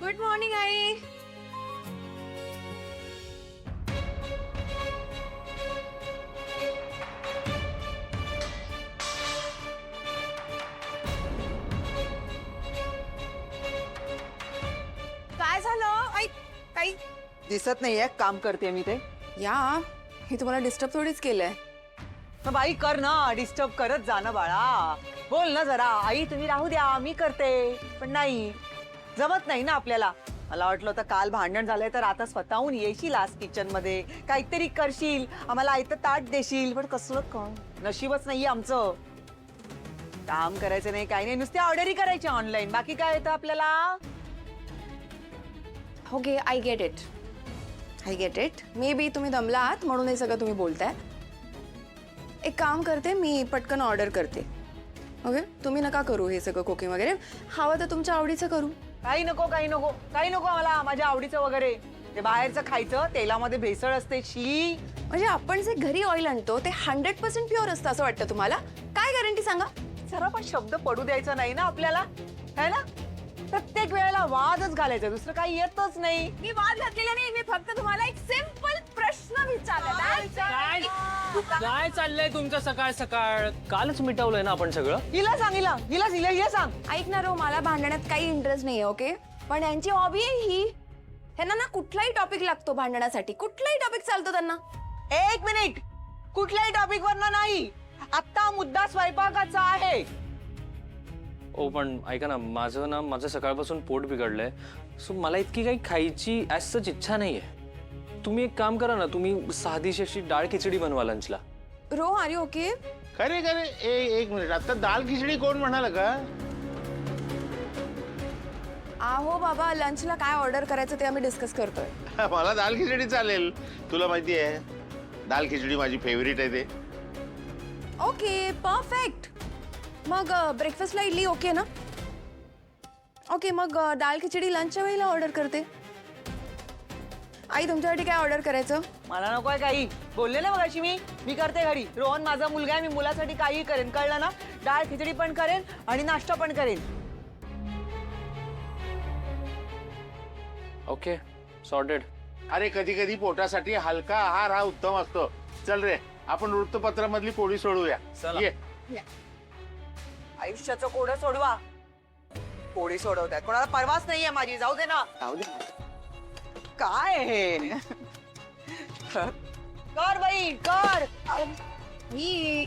Good morning I. काय झालं आई? काही दिसत नाहीये काम करते मी ते. या हे तुम्हाला डिस्टर्ब थोडीच केलंय. मग बाई कर ना, डिस्टर्ब करत जा ना बाळा. बोल ना जरा, आई तुम्ही राहू द्या मी करते. पण नाही, जमत नाही ना आपल्याला. मला वाटलं होतं काल भांडण झालंय तर आता स्वतःहून येशील आज किचन मध्ये, काहीतरी करशील, आम्हाला आयतं ताट देशील. पण कसलं काम, नशीबच नाहीये आमचं. काम करायचं नाही, काही नाही, नुसते ऑर्डरही करायचे ऑनलाईन. बाकी काय येतं आपल्याला? Okay, I get it. I get it. May be तुम्ही दमला आहात म्हणून हे सगळं तुम्ही बोलताय. एक काम करते, मी पटकन ऑर्डर करते. ओके, तुम्ही नका करू हे सगळं कुकिंग वगैरे. हवं तर तुमच्या आवडीचं करू. काही नको, काही नको, काही नको मला माझ्या आवडीचं वगैरे. ते बाहेरचं खायचं, तेलामध्ये भेसळ असते. शी. म्हणजे आपण जे घरी ऑइल आणतो ते 100% प्युअर असतं असं वाटतं तुम्हाला? काय गॅरंटी सांगा? जरा पण शब्द पडू द्यायचा नाही ना आपल्याला, है ना? प्रत्येक वेळेला वादच घालायचा, दुसरं काही येतच नाही. मी वाद घातलेला नाही, मी फक्त तुम्हाला एक सिंपल प्रश्न विचारला. काय चाललंय तुमचं सकाळ सकाळ? कालच मिटवलंय ना आपण सगळं. हिला सांग, हिला सांग. ऐकणार हो, मला भांडण्यात काही इंटरेस्ट नाहीये. ओके, पण यांची हॉबी आहे ही. ह्यांना ना कुठलाही टॉपिक लागतो भांडण्यासाठी, कुठलाही टॉपिक चालतो त्यांना. एक मिनिट, कुठल्याही टॉपिक वरना नाही. आता मुद्दा स्वयंपाकाचा आहे. ओ पण ऐका ना, माझं सकाळपासून पोट बिघडलंय. सो मला इतकी काही खायची ॲज सच इच्छा नाहीये. तुम्ही एक काम करा ना, तुम्ही साधीशी अशी डाळ खिचडी बनवा लंचला. Ro, are you okay? खरे खरे एक मिनिट, आता दाल खिचडी कोण म्हणाल का? आहो बाबा, लंचला काय ऑर्डर करायचं ते आम्ही डिस्कस करतोय. मला दाल खिचडी चालेल. तुला माहिती आहे दाल खिचडी माझी फेवरेट आहे ते. Okay, perfect. मग ब्रेकफास्टला इडली ओके ना? ओके, मग दाल खिचडी लंचच्या वेळेला ऑर्डर करते. आई, तुमच्यासाठी काय ऑर्डर करायचं? मला नकोय काही. बोलले ना मगाशी मी करते घरी. रोहन माझा मुलगा आहे, मी मुलासाठी काही करेन, कळलं ना? डाळ खिचडी पण करेन आणि नाश्ता पण करेन. Okay, sorted. अरे कधी कधी पोटासाठी हलका आहार हा उत्तम असतो. चल रे, आपण वृत्तपत्रामधली पोळी सोडूया. चला. ये. आयुष्याचं कोडं सोडवा. पोळी सोडवतात, कोणाला परवाच नाहीये माझी. जाऊ दे ना. जाऊ दे. काय हे? कर बाई कर. ही